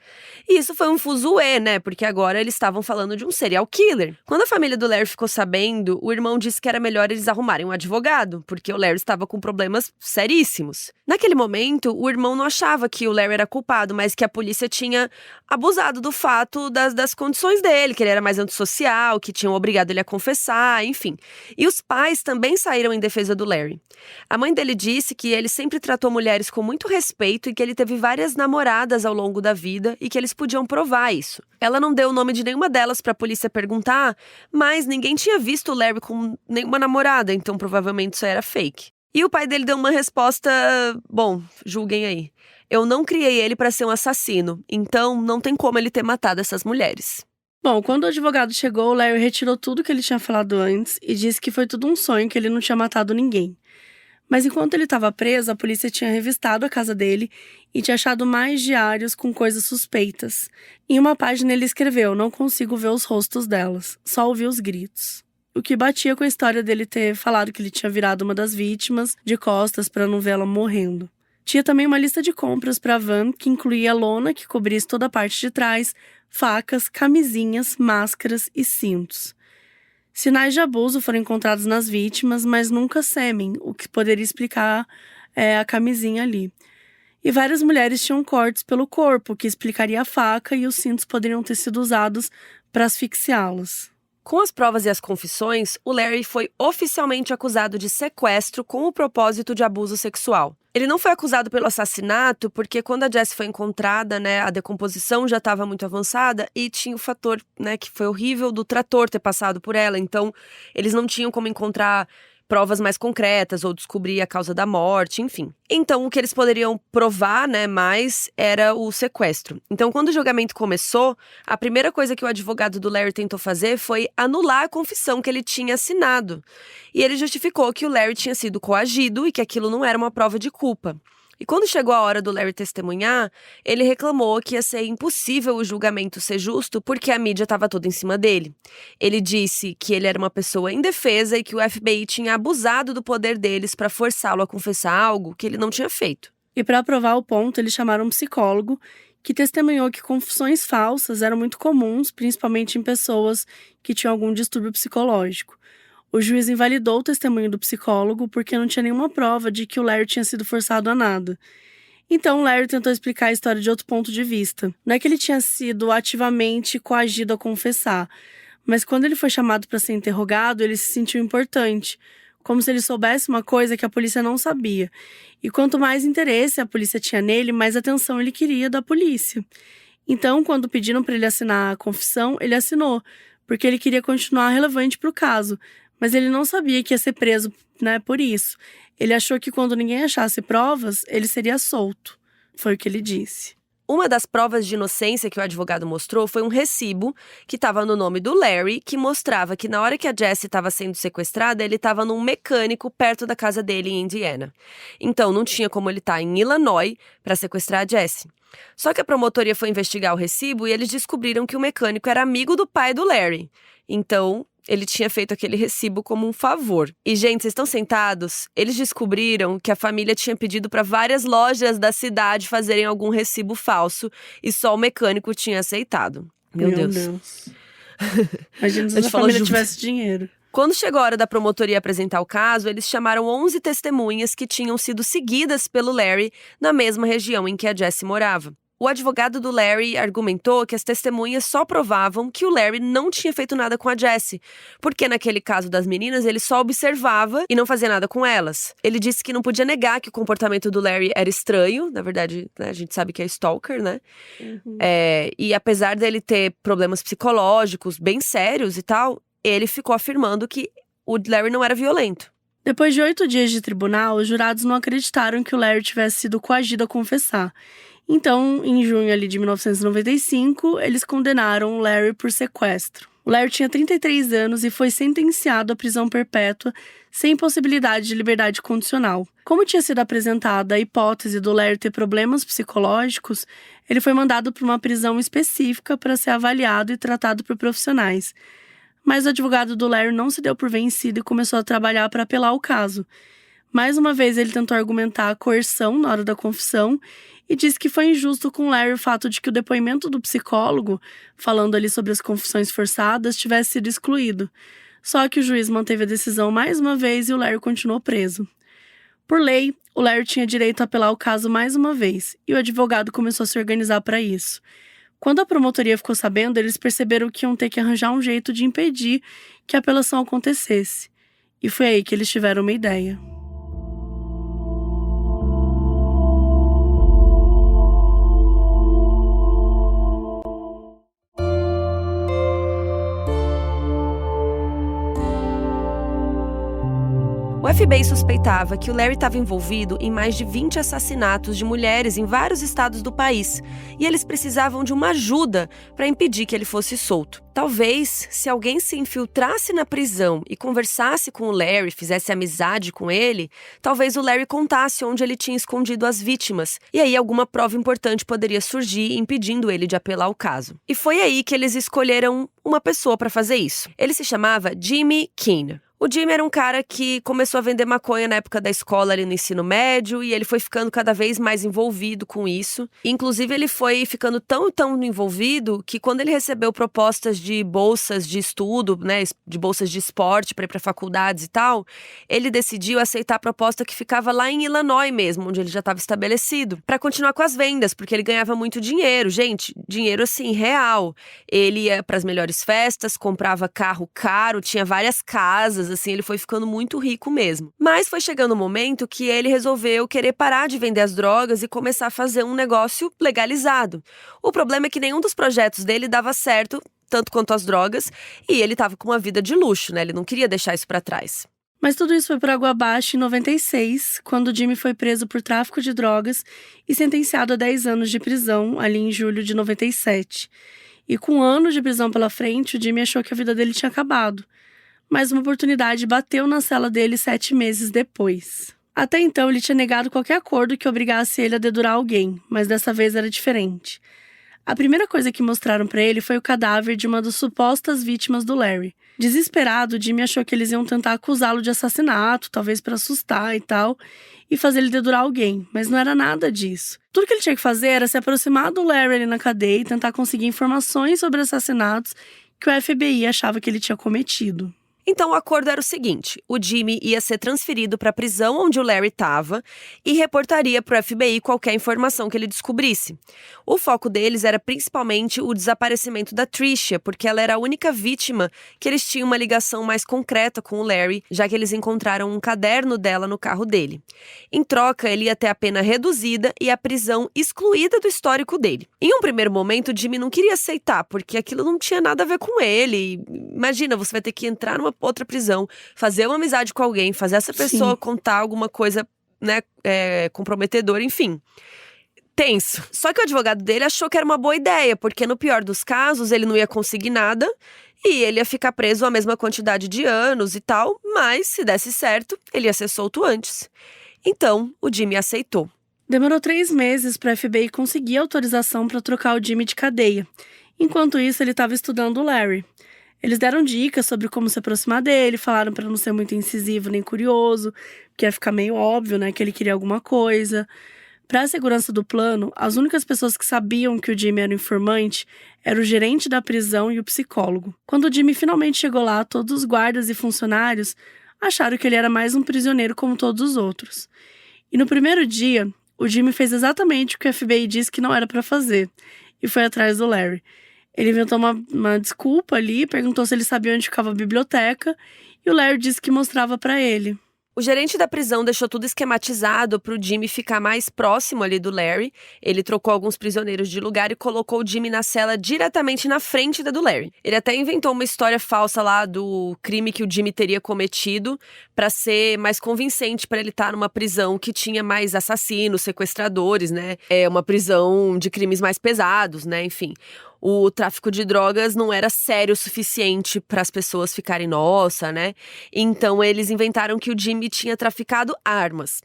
E isso foi um fuzuê, né? Porque agora eles estavam falando de um serial killer. Quando a família do Larry ficou sabendo, o irmão disse que era melhor eles arrumarem um advogado, porque o Larry estava com problemas seríssimos. Naquele momento, o irmão não achava que o Larry era culpado, mas que a polícia tinha abusado do fato das condições dele, que ele era mais antissocial, que tinham obrigado ele a confessar, enfim. E os pais também saíram em defesa do Larry. A mãe dele disse que ele sempre tratou mulheres com muito respeito e que ele teve várias namoradas ao longo da vida e que eles podiam provar isso. Ela não deu o nome de nenhuma delas para a polícia perguntar, mas ninguém tinha visto o Larry com nenhuma namorada, então provavelmente isso era fake. E o pai dele deu uma resposta, bom, julguem aí. Eu não criei ele para ser um assassino, então não tem como ele ter matado essas mulheres. Bom, quando o advogado chegou, o Larry retirou tudo que ele tinha falado antes e disse que foi tudo um sonho, que ele não tinha matado ninguém. Mas enquanto ele estava preso, a polícia tinha revistado a casa dele e tinha achado mais diários com coisas suspeitas. Em uma página ele escreveu: "Não consigo ver os rostos delas, só ouvi os gritos." O que batia com a história dele ter falado que ele tinha virado uma das vítimas de costas para não ver ela morrendo. Tinha também uma lista de compras para a van que incluía lona que cobrisse toda a parte de trás, facas, camisinhas, máscaras e cintos. Sinais de abuso foram encontrados nas vítimas, mas nunca sêmen, o que poderia explicar a camisinha ali. E várias mulheres tinham cortes pelo corpo, o que explicaria a faca, e os cintos poderiam ter sido usados para asfixiá-las. Com as provas e as confissões, o Larry foi oficialmente acusado de sequestro com o propósito de abuso sexual. Ele não foi acusado pelo assassinato porque quando a Jessie foi encontrada, a decomposição já estava muito avançada e tinha o fator, que foi horrível do trator ter passado por ela. Então, eles não tinham como encontrar provas mais concretas ou descobrir a causa da morte, enfim. Então, o que eles poderiam provar, mais era o sequestro. Então, quando o julgamento começou, a primeira coisa que o advogado do Larry tentou fazer foi anular a confissão que ele tinha assinado. E ele justificou que o Larry tinha sido coagido e que aquilo não era uma prova de culpa. E quando chegou a hora do Larry testemunhar, ele reclamou que ia ser impossível o julgamento ser justo porque a mídia estava toda em cima dele. Ele disse que ele era uma pessoa indefesa e que o FBI tinha abusado do poder deles para forçá-lo a confessar algo que ele não tinha feito. E para provar o ponto, eles chamaram um psicólogo que testemunhou que confissões falsas eram muito comuns, principalmente em pessoas que tinham algum distúrbio psicológico. O juiz invalidou o testemunho do psicólogo porque não tinha nenhuma prova de que o Larry tinha sido forçado a nada. Então, Larry tentou explicar a história de outro ponto de vista. Não é que ele tinha sido ativamente coagido a confessar, mas quando ele foi chamado para ser interrogado, ele se sentiu importante, como se ele soubesse uma coisa que a polícia não sabia. E quanto mais interesse a polícia tinha nele, mais atenção ele queria da polícia. Então, quando pediram para ele assinar a confissão, ele assinou, porque ele queria continuar relevante para o caso. Mas ele não sabia que ia ser preso, por isso. Ele achou que quando ninguém achasse provas, ele seria solto. Foi o que ele disse. Uma das provas de inocência que o advogado mostrou foi um recibo que estava no nome do Larry, que mostrava que na hora que a Jessie estava sendo sequestrada, ele estava num mecânico perto da casa dele em Indiana. Então, não tinha como ele estar em Illinois para sequestrar a Jessie. Só que a promotoria foi investigar o recibo e eles descobriram que o mecânico era amigo do pai do Larry. Então, ele tinha feito aquele recibo como um favor. E, gente, vocês estão sentados? Eles descobriram que a família tinha pedido para várias lojas da cidade fazerem algum recibo falso e só o mecânico tinha aceitado. Meu Deus. Imagina se a família tivesse dinheiro. Quando chegou a hora da promotoria apresentar o caso, eles chamaram 11 testemunhas que tinham sido seguidas pelo Larry na mesma região em que a Jessie morava. O advogado do Larry argumentou que as testemunhas só provavam que o Larry não tinha feito nada com a Jessie, porque naquele caso das meninas ele só observava e não fazia nada com elas. Ele disse que não podia negar que o comportamento do Larry era estranho, na verdade, a gente sabe que é stalker, né? Uhum. E apesar dele ter problemas psicológicos bem sérios e tal, ele ficou afirmando que o Larry não era violento. Depois de 8 dias de tribunal, os jurados não acreditaram que o Larry tivesse sido coagido a confessar. Então, em junho de 1995, eles condenaram o Larry por sequestro. O Larry tinha 33 anos e foi sentenciado à prisão perpétua, sem possibilidade de liberdade condicional. Como tinha sido apresentada a hipótese do Larry ter problemas psicológicos, ele foi mandado para uma prisão específica para ser avaliado e tratado por profissionais. Mas o advogado do Larry não se deu por vencido e começou a trabalhar para apelar o caso. Mais uma vez, ele tentou argumentar a coerção na hora da confissão e disse que foi injusto com Larry o fato de que o depoimento do psicólogo, falando ali sobre as confissões forçadas, tivesse sido excluído. Só que o juiz manteve a decisão mais uma vez e o Larry continuou preso. Por lei, o Larry tinha direito a apelar o caso mais uma vez, e o advogado começou a se organizar para isso. Quando a promotoria ficou sabendo, eles perceberam que iam ter que arranjar um jeito de impedir que a apelação acontecesse. E foi aí que eles tiveram uma ideia. O FBI suspeitava que o Larry estava envolvido em mais de 20 assassinatos de mulheres em vários estados do país, e eles precisavam de uma ajuda para impedir que ele fosse solto. Talvez, se alguém se infiltrasse na prisão e conversasse com o Larry, fizesse amizade com ele, talvez o Larry contasse onde ele tinha escondido as vítimas, e aí alguma prova importante poderia surgir impedindo ele de apelar o caso. E foi aí que eles escolheram uma pessoa para fazer isso. Ele se chamava Jimmy Keene. O Jimmy era um cara que começou a vender maconha na época da escola ali no ensino médio e ele foi ficando cada vez mais envolvido com isso. Inclusive, ele foi ficando tão envolvido que quando ele recebeu propostas de bolsas de estudo, de bolsas de esporte para ir para faculdades e tal, ele decidiu aceitar a proposta que ficava lá em Illinois mesmo, onde ele já estava estabelecido, para continuar com as vendas, porque ele ganhava muito dinheiro. Gente, dinheiro assim, real. Ele ia para as melhores festas, comprava carro caro, tinha várias casas, assim, ele foi ficando muito rico mesmo. Mas foi chegando um momento que ele resolveu querer parar de vender as drogas e começar a fazer um negócio legalizado. O problema é que nenhum dos projetos dele dava certo, tanto quanto as drogas, e ele tava com uma vida de luxo, Ele não queria deixar isso pra trás. Mas tudo isso foi por água abaixo em 96, quando Jimmy foi preso por tráfico de drogas e sentenciado a 10 anos de prisão, ali em julho de 97. E com anos de prisão pela frente, o Jimmy achou que a vida dele tinha acabado. Mas uma oportunidade bateu na cela dele 7 meses depois. Até então, ele tinha negado qualquer acordo que obrigasse ele a dedurar alguém, mas dessa vez era diferente. A primeira coisa que mostraram pra ele foi o cadáver de uma das supostas vítimas do Larry. Desesperado, Jimmy achou que eles iam tentar acusá-lo de assassinato, talvez pra assustar e tal, e fazer ele dedurar alguém, mas não era nada disso. Tudo que ele tinha que fazer era se aproximar do Larry ali na cadeia e tentar conseguir informações sobre assassinatos que o FBI achava que ele tinha cometido. Então o acordo era o seguinte: o Jimmy ia ser transferido para a prisão onde o Larry estava e reportaria para o FBI qualquer informação que ele descobrisse. O foco deles era principalmente o desaparecimento da Tricia, porque ela era a única vítima que eles tinham uma ligação mais concreta com o Larry, já que eles encontraram um caderno dela no carro dele. Em troca, ele ia ter a pena reduzida e a prisão excluída do histórico dele. Em um primeiro momento, o Jimmy não queria aceitar, porque aquilo não tinha nada a ver com ele. Imagina, você vai ter que entrar numa outra prisão, fazer uma amizade com alguém, fazer essa pessoa contar alguma coisa, né, comprometedora, enfim. Tenso. Só que o advogado dele achou que era uma boa ideia, porque no pior dos casos ele não ia conseguir nada e ele ia ficar preso a mesma quantidade de anos e tal, mas se desse certo, ele ia ser solto antes. Então, o Jimmy aceitou. Demorou 3 meses para o FBI conseguir autorização para trocar o Jimmy de cadeia. Enquanto isso, ele estava estudando o Larry. Eles deram dicas sobre como se aproximar dele, falaram para não ser muito incisivo nem curioso, porque ia ficar meio óbvio, né, que ele queria alguma coisa. Para a segurança do plano, as únicas pessoas que sabiam que o Jimmy era um informante eram o gerente da prisão e o psicólogo. Quando o Jimmy finalmente chegou lá, todos os guardas e funcionários acharam que ele era mais um prisioneiro como todos os outros. E no primeiro dia, o Jimmy fez exatamente o que o FBI disse que não era para fazer, e foi atrás do Larry. Ele inventou uma desculpa ali, perguntou se ele sabia onde ficava a biblioteca, e o Larry disse que mostrava para ele. O gerente da prisão deixou tudo esquematizado para o Jimmy ficar mais próximo ali do Larry. Ele trocou alguns prisioneiros de lugar e colocou o Jimmy na cela diretamente na frente da do Larry. Ele até inventou uma história falsa lá do crime que o Jimmy teria cometido para ser mais convincente para ele estar numa prisão que tinha mais assassinos, sequestradores, né? Uma prisão de crimes mais pesados, né? Enfim. O tráfico de drogas não era sério o suficiente para as pessoas ficarem, nossa, né? Então eles inventaram que o Jimmy tinha traficado armas.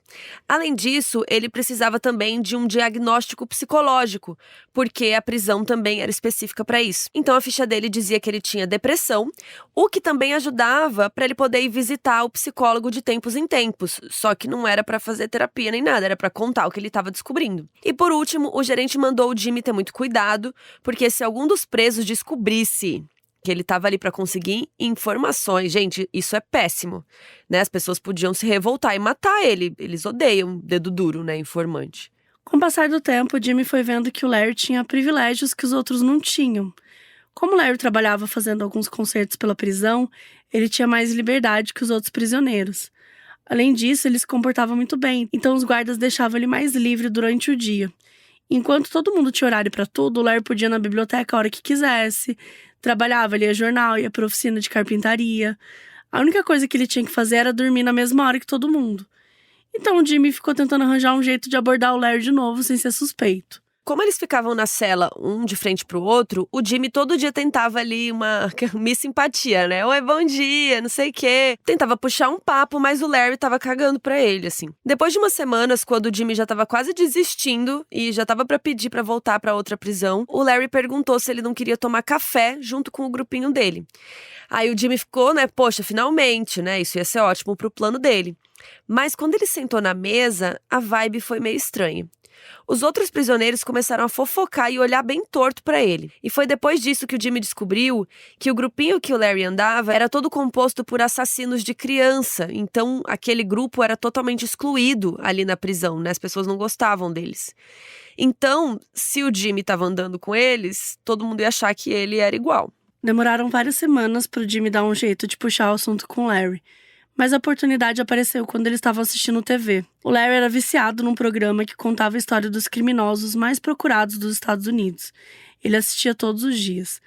Além disso, ele precisava também de um diagnóstico psicológico, porque a prisão também era específica para isso. Então a ficha dele dizia que ele tinha depressão, o que também ajudava para ele poder ir visitar o psicólogo de tempos em tempos. Só que não era para fazer terapia nem nada, era para contar o que ele estava descobrindo. E por último, o gerente mandou o Jimmy ter muito cuidado, porque se algum dos presos descobrisse que ele estava ali para conseguir informações, gente, isso é péssimo, né? As pessoas podiam se revoltar e matar ele. Eles odeiam dedo duro, né, informante. Com o passar do tempo, Jimmy foi vendo que o Larry tinha privilégios que os outros não tinham. Como o Larry trabalhava fazendo alguns concertos pela prisão, ele tinha mais liberdade que os outros prisioneiros. Além disso, ele se comportava muito bem, então os guardas deixavam ele mais livre durante o dia. Enquanto todo mundo tinha horário para tudo, o Larry podia ir na biblioteca a hora que quisesse, trabalhava, lia jornal, ia para oficina de carpintaria. A única coisa que ele tinha que fazer era dormir na mesma hora que todo mundo. Então o Jimmy ficou tentando arranjar um jeito de abordar o Larry de novo sem ser suspeito. Como eles ficavam na cela, um de frente pro outro, o Jimmy todo dia tentava ali uma simpatia, né? Oi, bom dia, não sei o quê. Tentava puxar um papo, mas o Larry tava cagando pra ele, assim. Depois de umas semanas, quando o Jimmy já tava quase desistindo e já tava pra pedir pra voltar pra outra prisão, o Larry perguntou se ele não queria tomar café junto com o grupinho dele. Aí o Jimmy ficou, né? Poxa, finalmente, né? Isso ia ser ótimo pro plano dele. Mas quando ele sentou na mesa, a vibe foi meio estranha. Os outros prisioneiros começaram a fofocar e olhar bem torto pra ele. E foi depois disso que o Jimmy descobriu que o grupinho que o Larry andava era todo composto por assassinos de criança. Então, aquele grupo era totalmente excluído ali na prisão, né? As pessoas não gostavam deles. Então, se o Jimmy estava andando com eles, todo mundo ia achar que ele era igual. Demoraram várias semanas pro Jimmy dar um jeito de puxar o assunto com o Larry. Mas a oportunidade apareceu quando eles estavam assistindo TV. O Larry era viciado num programa que contava a história dos criminosos mais procurados dos Estados Unidos. Ele assistia todos os dias.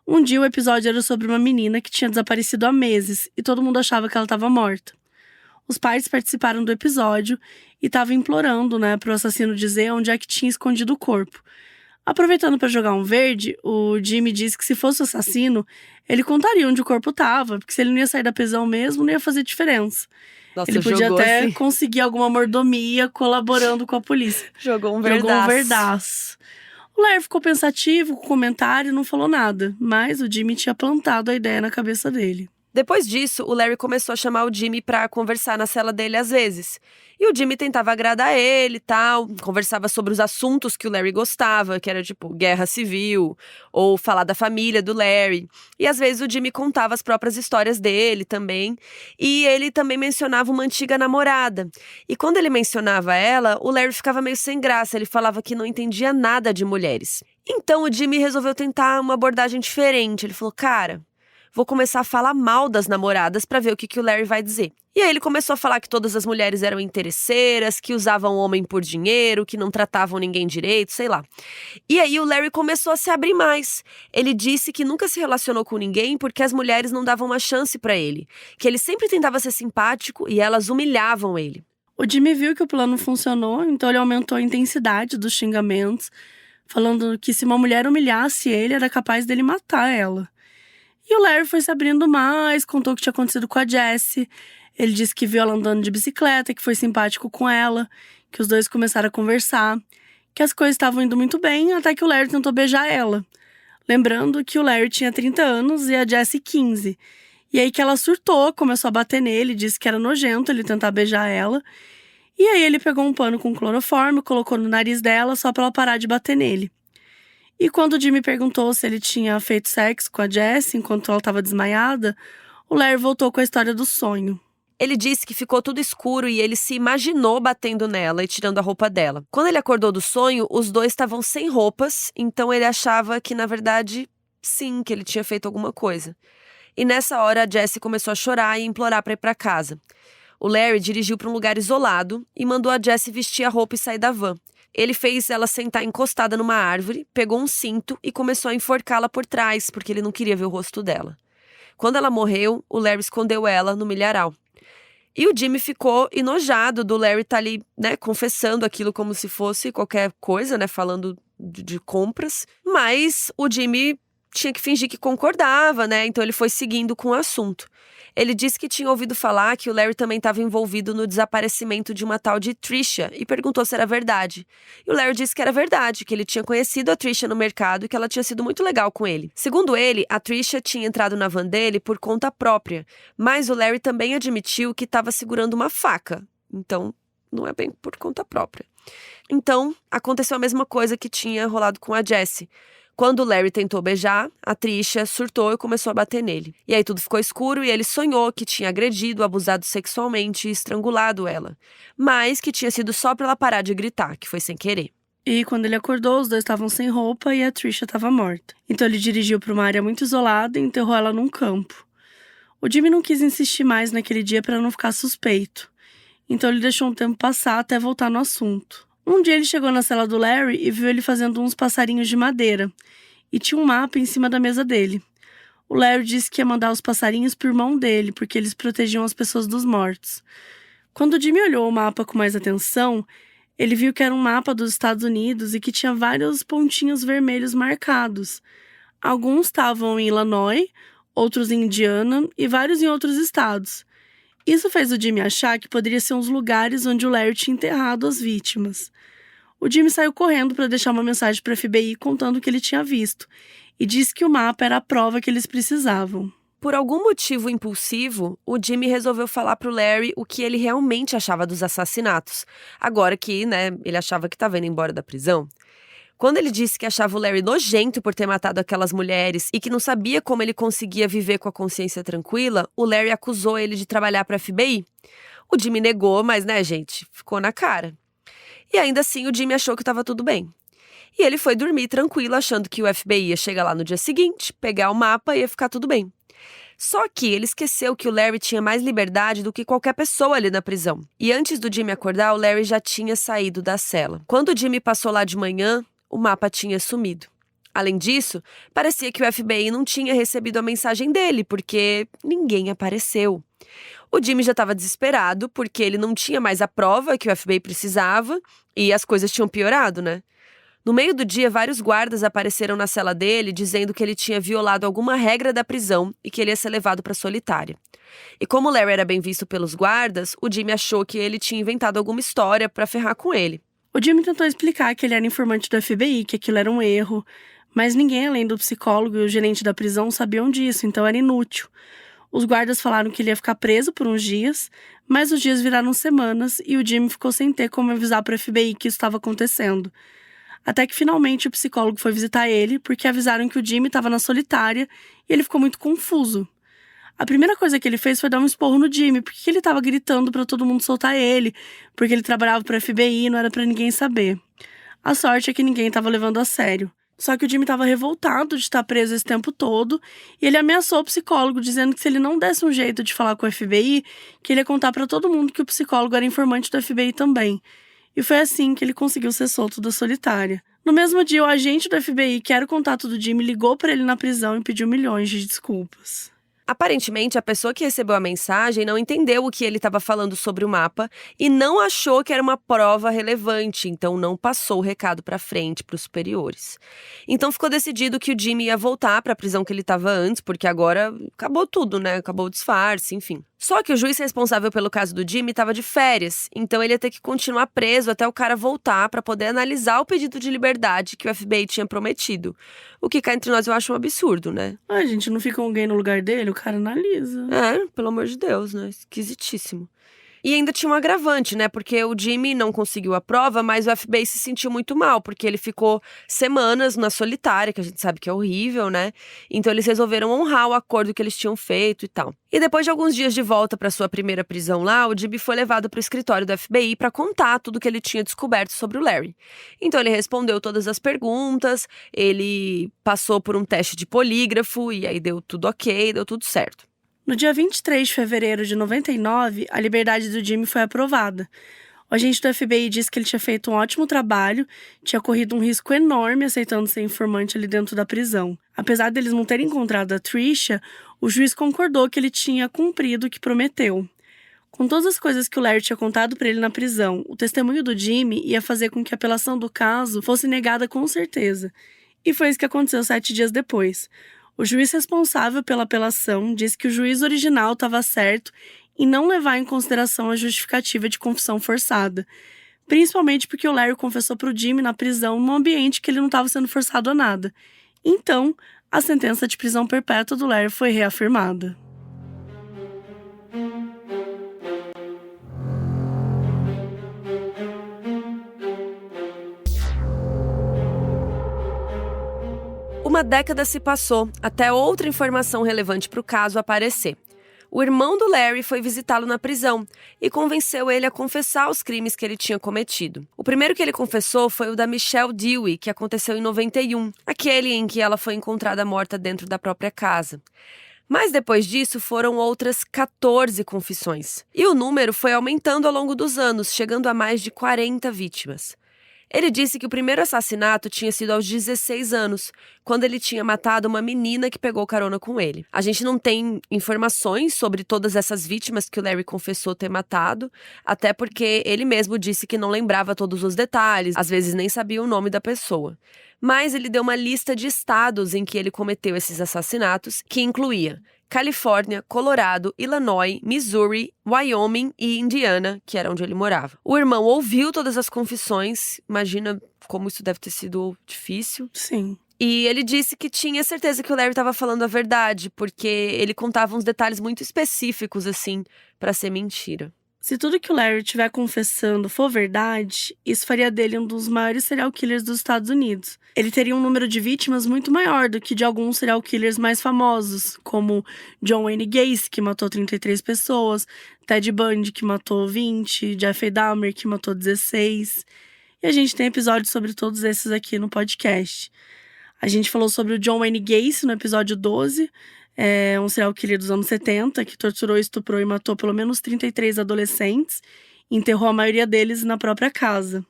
Um dia o episódio era sobre uma menina que tinha desaparecido há meses e todo mundo achava que ela estava morta. Os pais participaram do episódio e estavam implorando, para o assassino dizer onde é que tinha escondido o corpo. Aproveitando para jogar um verde, o Jimmy disse que se fosse o assassino, ele contaria onde o corpo estava, porque se ele não ia sair da prisão mesmo, não ia fazer diferença. Nossa, ele podia até assim. conseguir alguma mordomia colaborando com a polícia. Jogou um verdaço. O Larry ficou pensativo com o comentário e não falou nada, mas o Jimmy tinha plantado a ideia na cabeça dele. Depois disso, o Larry começou a chamar o Jimmy pra conversar na cela dele às vezes. E o Jimmy tentava agradar ele e tal, conversava sobre os assuntos que o Larry gostava, que era tipo guerra civil, ou falar da família do Larry. E às vezes o Jimmy contava as próprias histórias dele também. E ele também mencionava uma antiga namorada. E quando ele mencionava ela, o Larry ficava meio sem graça, ele falava que não entendia nada de mulheres. Então o Jimmy resolveu tentar uma abordagem diferente. Ele falou, cara, vou começar a falar mal das namoradas pra ver o que o Larry vai dizer. E aí ele começou a falar que todas as mulheres eram interesseiras, que usavam o homem por dinheiro, que não tratavam ninguém direito, sei lá. E aí o Larry começou a se abrir mais. Ele disse que nunca se relacionou com ninguém porque as mulheres não davam uma chance pra ele. Que ele sempre tentava ser simpático e elas humilhavam ele. O Jimmy viu que o plano funcionou, então ele aumentou a intensidade dos xingamentos, falando que se uma mulher humilhasse ele, era capaz dele matar ela. E o Larry foi se abrindo mais, contou o que tinha acontecido com a Jessie. Ele disse que viu ela andando de bicicleta, que foi simpático com ela, que os dois começaram a conversar, que as coisas estavam indo muito bem, até que o Larry tentou beijar ela. Lembrando que o Larry tinha 30 anos e a Jessie 15. E aí que ela surtou, começou a bater nele, disse que era nojento ele tentar beijar ela. E aí ele pegou um pano com cloroforme, colocou no nariz dela só pra ela parar de bater nele. E quando o Jimmy perguntou se ele tinha feito sexo com a Jessie enquanto ela estava desmaiada, o Larry voltou com a história do sonho. Ele disse que ficou tudo escuro e ele se imaginou batendo nela e tirando a roupa dela. Quando ele acordou do sonho, os dois estavam sem roupas, então ele achava que, na verdade, sim, que ele tinha feito alguma coisa. E nessa hora, a Jessie começou a chorar e implorar para ir para casa. O Larry dirigiu para um lugar isolado e mandou a Jessie vestir a roupa e sair da van. Ele fez ela sentar encostada numa árvore, pegou um cinto e começou a enforcá-la por trás, porque ele não queria ver o rosto dela. Quando ela morreu, o Larry escondeu ela no milharal. E o Jimmy ficou enojado do Larry estar ali, né, confessando aquilo como se fosse qualquer coisa, né, falando de compras. Mas o Jimmy tinha que fingir que concordava, né, então ele foi seguindo com o assunto. Ele disse que tinha ouvido falar que o Larry também estava envolvido no desaparecimento de uma tal de Trisha e perguntou se era verdade. E o Larry disse que era verdade, que ele tinha conhecido a Trisha no mercado e que ela tinha sido muito legal com ele. Segundo ele, a Trisha tinha entrado na van dele por conta própria, mas o Larry também admitiu que estava segurando uma faca. Então, não é bem por conta própria. Então, aconteceu a mesma coisa que tinha rolado com a Jessie. Quando o Larry tentou beijar, a Trisha surtou e começou a bater nele. E aí tudo ficou escuro e ele sonhou que tinha agredido, abusado sexualmente e estrangulado ela. Mas que tinha sido só pra ela parar de gritar, que foi sem querer. E quando ele acordou, os dois estavam sem roupa e a Trisha estava morta. Então ele dirigiu para uma área muito isolada e enterrou ela num campo. O Jimmy não quis insistir mais naquele dia para não ficar suspeito. Então ele deixou um tempo passar até voltar no assunto. Um dia ele chegou na cela do Larry e viu ele fazendo uns passarinhos de madeira. E tinha um mapa em cima da mesa dele. O Larry disse que ia mandar os passarinhos por mão dele, porque eles protegiam as pessoas dos mortos. Quando o Jimmy olhou o mapa com mais atenção, ele viu que era um mapa dos Estados Unidos e que tinha vários pontinhos vermelhos marcados. Alguns estavam em Illinois, outros em Indiana e vários em outros estados. Isso fez o Jimmy achar que poderia ser uns lugares onde o Larry tinha enterrado as vítimas. O Jimmy saiu correndo para deixar uma mensagem para a FBI contando o que ele tinha visto e disse que o mapa era a prova que eles precisavam. Por algum motivo impulsivo, o Jimmy resolveu falar pro Larry o que ele realmente achava dos assassinatos, agora que, né, ele achava que estava indo embora da prisão. Quando ele disse que achava o Larry nojento por ter matado aquelas mulheres e que não sabia como ele conseguia viver com a consciência tranquila, o Larry acusou ele de trabalhar para a FBI. O Jimmy negou, mas, né, gente, ficou na cara. E ainda assim, o Jimmy achou que estava tudo bem. E ele foi dormir tranquilo, achando que o FBI ia chegar lá no dia seguinte, pegar o mapa e ia ficar tudo bem. Só que ele esqueceu que o Larry tinha mais liberdade do que qualquer pessoa ali na prisão. E antes do Jimmy acordar, o Larry já tinha saído da cela. Quando o Jimmy passou lá de manhã, o mapa tinha sumido. Além disso, parecia que o FBI não tinha recebido a mensagem dele, porque ninguém apareceu. O Jimmy já estava desesperado, porque ele não tinha mais a prova que o FBI precisava e as coisas tinham piorado, né? No meio do dia, vários guardas apareceram na cela dele, dizendo que ele tinha violado alguma regra da prisão e que ele ia ser levado para solitária. E como o Larry era bem visto pelos guardas, o Jimmy achou que ele tinha inventado alguma história para ferrar com ele. O Jimmy tentou explicar que ele era informante do FBI, que aquilo era um erro, mas ninguém além do psicólogo e o gerente da prisão sabiam disso, então era inútil. Os guardas falaram que ele ia ficar preso por uns dias, mas os dias viraram semanas e o Jimmy ficou sem ter como avisar para o FBI que isso estava acontecendo. Até que finalmente o psicólogo foi visitar ele, porque avisaram que o Jimmy estava na solitária e ele ficou muito confuso. A primeira coisa que ele fez foi dar um esporro no Jimmy, porque ele estava gritando para todo mundo soltar ele, porque ele trabalhava para o FBI e não era para ninguém saber. A sorte é que ninguém estava levando a sério. Só que o Jimmy estava revoltado de estar preso esse tempo todo e ele ameaçou o psicólogo, dizendo que se ele não desse um jeito de falar com o FBI, que ele ia contar para todo mundo que o psicólogo era informante do FBI também. E foi assim que ele conseguiu ser solto da solitária. No mesmo dia, o agente do FBI, que era o contato do Jimmy, ligou para ele na prisão e pediu milhões de desculpas. Aparentemente, a pessoa que recebeu a mensagem não entendeu o que ele estava falando sobre o mapa e não achou que era uma prova relevante, então não passou o recado para frente, para os superiores. Então ficou decidido que o Jimmy ia voltar para a prisão que ele estava antes, porque agora acabou tudo, né? Acabou o disfarce, enfim. Só que o juiz responsável pelo caso do Jimmy estava de férias, então ele ia ter que continuar preso até o cara voltar para poder analisar o pedido de liberdade que o FBI tinha prometido. O que cá entre nós eu acho um absurdo, né? A gente não fica alguém no lugar dele, o cara analisa. Pelo amor de Deus, né? Esquisitíssimo. E ainda tinha um agravante, né? Porque o Jimmy não conseguiu a prova, mas o FBI se sentiu muito mal, porque ele ficou semanas na solitária, que a gente sabe que é horrível, né? Então eles resolveram honrar o acordo que eles tinham feito e tal. E depois de alguns dias de volta para sua primeira prisão lá, o Jimmy foi levado para o escritório do FBI para contar tudo que ele tinha descoberto sobre o Larry. Então ele respondeu todas as perguntas, ele passou por um teste de polígrafo e aí deu tudo ok, deu tudo certo. No dia 23 de fevereiro de 99, a liberdade do Jimmy foi aprovada. O agente do FBI disse que ele tinha feito um ótimo trabalho, tinha corrido um risco enorme aceitando ser informante ali dentro da prisão. Apesar deles não terem encontrado a Trisha, o juiz concordou que ele tinha cumprido o que prometeu. Com todas as coisas que o Larry tinha contado para ele na prisão, o testemunho do Jimmy ia fazer com que a apelação do caso fosse negada com certeza. E foi isso que aconteceu 7 dias depois. O juiz responsável pela apelação disse que o juiz original estava certo em não levar em consideração a justificativa de confissão forçada, principalmente porque o Larry confessou para o Jimmy na prisão num ambiente que ele não estava sendo forçado a nada. Então, a sentença de prisão perpétua do Larry foi reafirmada. Uma década se passou até outra informação relevante para o caso aparecer. O irmão do Larry foi visitá-lo na prisão e convenceu ele a confessar os crimes que ele tinha cometido. O primeiro que ele confessou foi o da Michelle Dewey, que aconteceu em 91, aquele em que ela foi encontrada morta dentro da própria casa. Mas depois disso foram outras 14 confissões. E o número foi aumentando ao longo dos anos, chegando a mais de 40 vítimas. Ele disse que o primeiro assassinato tinha sido aos 16 anos, quando ele tinha matado uma menina que pegou carona com ele. A gente não tem informações sobre todas essas vítimas que o Larry confessou ter matado, até porque ele mesmo disse que não lembrava todos os detalhes, às vezes nem sabia o nome da pessoa. Mas ele deu uma lista de estados em que ele cometeu esses assassinatos, que incluía Califórnia, Colorado, Illinois, Missouri, Wyoming e Indiana, que era onde ele morava. O irmão ouviu todas as confissões, imagina como isso deve ter sido difícil. Sim. E ele disse que tinha certeza que o Larry estava falando a verdade, porque ele contava uns detalhes muito específicos, assim, para ser mentira. Se tudo que o Larry estiver confessando for verdade, isso faria dele um dos maiores serial killers dos Estados Unidos. Ele teria um número de vítimas muito maior do que de alguns serial killers mais famosos, como John Wayne Gacy, que matou 33 pessoas, Ted Bundy, que matou 20, Jeffrey Dahmer, que matou 16. E a gente tem episódios sobre todos esses aqui no podcast. A gente falou sobre o John Wayne Gacy no episódio 12, um serial killer dos anos 70, que torturou, estuprou e matou pelo menos 33 adolescentes e enterrou a maioria deles na própria casa.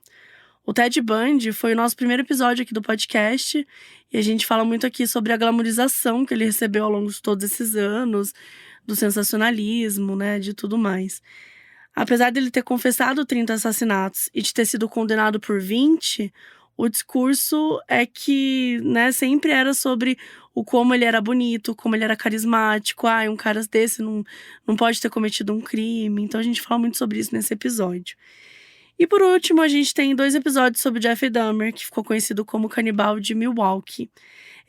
O Ted Bundy foi o nosso primeiro episódio aqui do podcast e a gente fala muito aqui sobre a glamorização que ele recebeu ao longo de todos esses anos, do sensacionalismo, né, de tudo mais. Apesar dele ter confessado 30 assassinatos e de ter sido condenado por 20, o discurso é que, né, sempre era sobre o como ele era bonito, como ele era carismático. Um cara desse não pode ter cometido um crime. Então a gente fala muito sobre isso nesse episódio. E por último, a gente tem 2 episódios sobre Jeffrey Dahmer, que ficou conhecido como canibal de Milwaukee.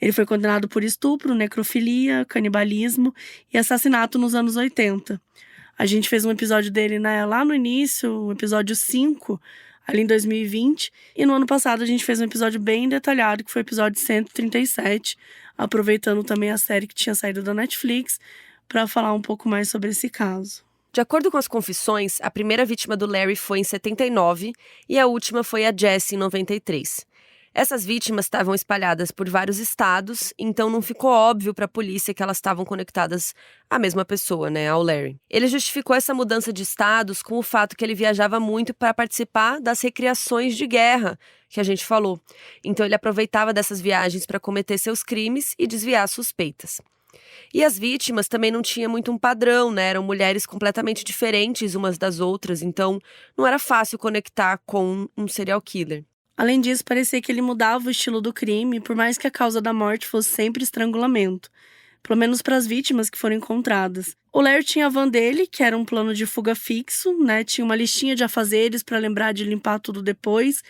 Ele foi condenado por estupro, necrofilia, canibalismo e assassinato nos anos 80. A gente fez um episódio dele lá no início, o episódio 5, ali em 2020. E no ano passado a gente fez um episódio bem detalhado, que foi o episódio 137, aproveitando também a série que tinha saído da Netflix, para falar um pouco mais sobre esse caso. De acordo com as confissões, a primeira vítima do Larry foi em 79 e a última foi a Jessie em 93. Essas vítimas estavam espalhadas por vários estados, então não ficou óbvio para a polícia que elas estavam conectadas à mesma pessoa, ao Larry. Ele justificou essa mudança de estados com o fato que ele viajava muito para participar das recriações de guerra, que a gente falou. Então ele aproveitava dessas viagens para cometer seus crimes e desviar suspeitas. E as vítimas também não tinham muito um padrão, eram mulheres completamente diferentes umas das outras, então não era fácil conectar com um serial killer. Além disso, parecia que ele mudava o estilo do crime, por mais que a causa da morte fosse sempre estrangulamento. Pelo menos para as vítimas que foram encontradas. O Larry tinha a van dele, que era um plano de fuga fixo, tinha uma listinha de afazeres para lembrar de limpar tudo depois,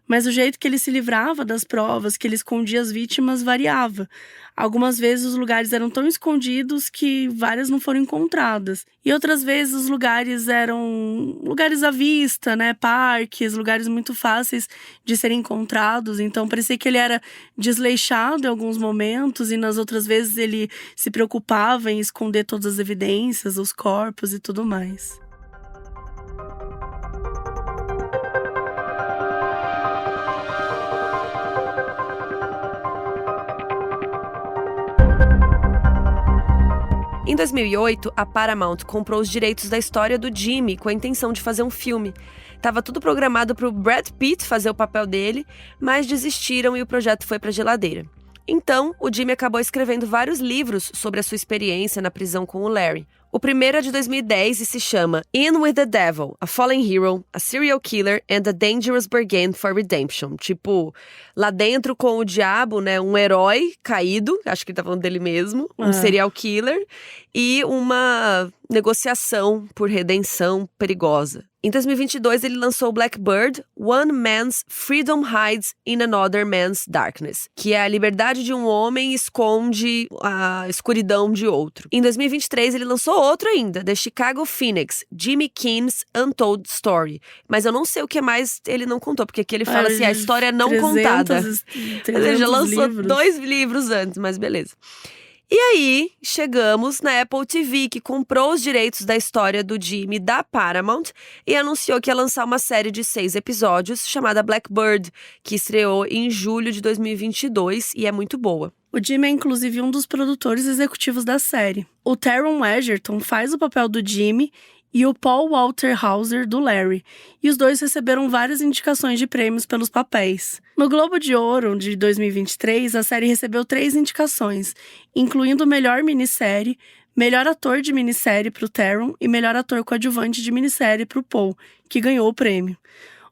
mas o jeito que ele se livrava das provas, que ele escondia as vítimas, variava. Algumas vezes os lugares eram tão escondidos que várias não foram encontradas. E outras vezes os lugares eram lugares à vista, parques, lugares muito fáceis de serem encontrados. Então parecia que ele era desleixado em alguns momentos e nas outras vezes ele se preocupava em esconder todas as evidências, os corpos e tudo mais. Em 2008, a Paramount comprou os direitos da história do Jimmy com a intenção de fazer um filme. Tava tudo programado para o Brad Pitt fazer o papel dele, mas desistiram e o projeto foi para a geladeira. Então, o Jimmy acabou escrevendo vários livros sobre a sua experiência na prisão com o Larry. O primeiro é de 2010 e se chama In with the Devil, a Fallen Hero, a Serial Killer and a Dangerous Bargain for Redemption. Tipo, lá dentro com o diabo, um herói caído, acho que ele tá falando dele mesmo, um serial killer, e uma negociação por redenção perigosa. Em 2022, ele lançou Blackbird, One Man's Freedom Hides in Another Man's Darkness, que é a liberdade de um homem esconde a escuridão de outro. Em 2023, ele lançou outro ainda, The Chicago Phoenix, Jimmy Keen's Untold Story. Mas eu não sei o que mais ele não contou, porque aqui ele fala assim, a história não contada. Ele já lançou 2 livros antes, mas beleza. E aí, chegamos na Apple TV, que comprou os direitos da história do Jimmy da Paramount e anunciou que ia lançar uma série de 6 episódios chamada Blackbird, que estreou em julho de 2022 e é muito boa. O Jimmy é inclusive um dos produtores executivos da série. O Taron Egerton faz o papel do Jimmy e o Paul Walter Hauser do Larry, e os dois receberam várias indicações de prêmios pelos papéis. No Globo de Ouro de 2023, a série recebeu 3 indicações, incluindo melhor minissérie, melhor ator de minissérie para o Taron e melhor ator coadjuvante de minissérie para o Paul, que ganhou o prêmio.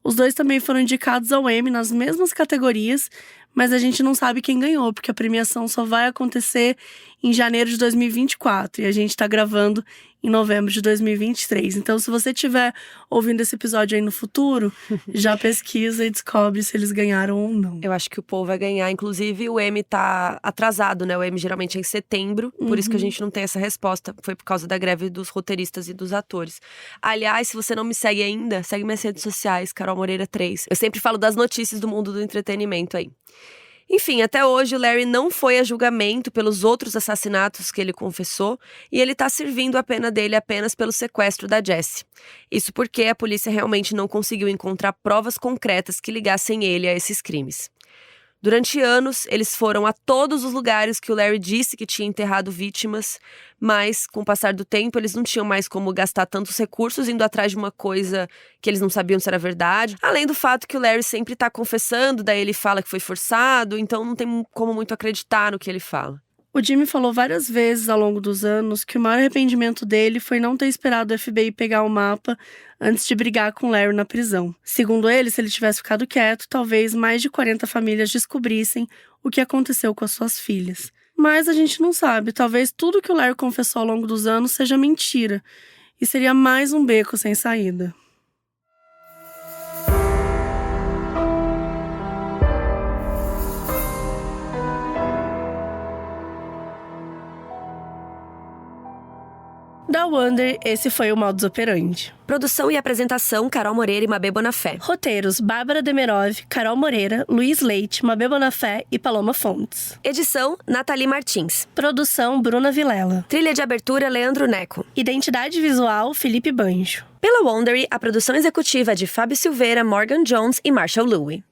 Os dois também foram indicados ao Emmy nas mesmas categorias, mas a gente não sabe quem ganhou, porque a premiação só vai acontecer em janeiro de 2024 e a gente está gravando em novembro de 2023. Então, se você estiver ouvindo esse episódio aí no futuro, já pesquisa e descobre se eles ganharam ou não. Eu acho que o Paul vai ganhar. Inclusive, o Emmy tá atrasado, O Emmy geralmente é em setembro, por isso que a gente não tem essa resposta. Foi por causa da greve dos roteiristas e dos atores. Aliás, se você não me segue ainda, segue minhas redes sociais, Carol Moreira 3. Eu sempre falo das notícias do mundo do entretenimento aí. Enfim, até hoje o Larry não foi a julgamento pelos outros assassinatos que ele confessou e ele está servindo a pena dele apenas pelo sequestro da Jessie. Isso porque a polícia realmente não conseguiu encontrar provas concretas que ligassem ele a esses crimes. Durante anos, eles foram a todos os lugares que o Larry disse que tinha enterrado vítimas, mas, com o passar do tempo, eles não tinham mais como gastar tantos recursos indo atrás de uma coisa que eles não sabiam se era verdade. Além do fato que o Larry sempre tá confessando, daí ele fala que foi forçado, então não tem como muito acreditar no que ele fala. O Jimmy falou várias vezes ao longo dos anos que o maior arrependimento dele foi não ter esperado o FBI pegar o mapa antes de brigar com Larry na prisão. Segundo ele, se ele tivesse ficado quieto, talvez mais de 40 famílias descobrissem o que aconteceu com as suas filhas. Mas a gente não sabe, talvez tudo que o Larry confessou ao longo dos anos seja mentira, e seria mais um beco sem saída. Da Wonder, esse foi o modus operandi. Produção e apresentação, Carol Moreira e Mabê Bonafé. Roteiros, Bárbara Demerov, Carol Moreira, Luiz Leite, Mabê Bonafé e Paloma Fontes. Edição, Nathalie Martins. Produção, Bruna Vilela. Trilha de abertura, Leandro Neco. Identidade visual, Felipe Banjo. Pela Wondery, a produção executiva é de Fábio Silveira, Morgan Jones e Marshall Louie.